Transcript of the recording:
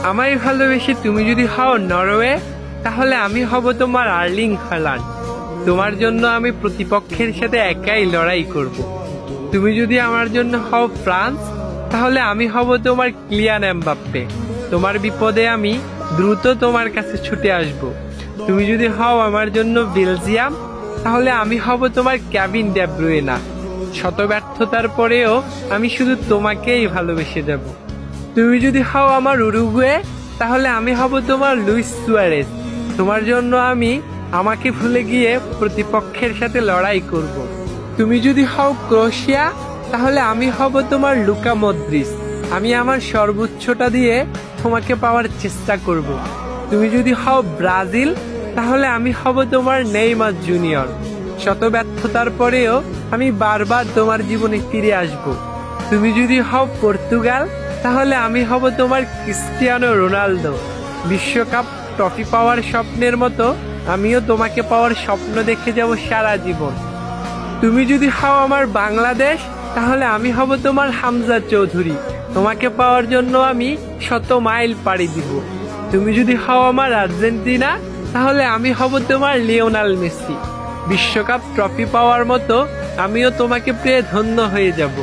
আমায় ভালোবেসে তুমি যদি হও নরওয়ে, তাহলে আমি হব তোমার আর্লিং হল্যান্ড। তোমার জন্য আমি প্রতিপক্ষের সাথে একাই লড়াই করব। তুমি যদি আমার জন্য হও ফ্রান্স, তাহলে আমি হব তোমার কিলিয়ান এমবাপ্পে। তোমার বিপদে আমি দ্রুত তোমার কাছে ছুটে আসব। তুমি যদি হও আমার জন্য বেলজিয়াম, তাহলে আমি হব তোমার কেভিন ডে ব্রুয়না। শত ব্যর্থতার পরেও আমি শুধু তোমাকেই ভালোবেসে যাব। তুমি যদি হও আমার উরুগুয়ে, তাহলে আমি হব তোমার লুইস সুয়ারেজ। তোমার জন্য আমি আমাকে ভুলে গিয়ে প্রতিপক্ষের সাথে লড়াই করব। তুমি যদি হও ক্রোয়েশিয়া, তাহলে আমি হব তোমার লুকা মদ্রিচ। আমি আমার সর্বোচ্চটা দিয়ে তোমাকে পাওয়ার চেষ্টা করব। তুমি যদি হও ব্রাজিল, তাহলে আমি হব তোমার নেইমার জুনিয়র। শত ব্যর্থতার পরেও আমি বারবার তোমার জীবনে ফিরে আসব। তুমি যদি হও পর্তুগাল, তাহলে আমি হব তোমার ক্রিস্টিয়ানো রোনালদো। বিশ্বকাপ ট্রফি পাওয়ার স্বপ্নের মতো আমিও তোমাকে পাওয়ার স্বপ্ন দেখে যাব সারা জীবন। তুমি যদি হও আমার বাংলাদেশ, তাহলে আমি হব তোমার হামজা চৌধুরী। তোমাকে পাওয়ার জন্য আমি শত মাইল পাড়ি দিব। তুমি যদি হও আমার আর্জেন্টিনা, তাহলে আমি হব তোমার লিওনেল মেসি। বিশ্বকাপ ট্রফি পাওয়ার মতো আমিও তোমাকে পেয়ে ধন্য হয়ে যাব।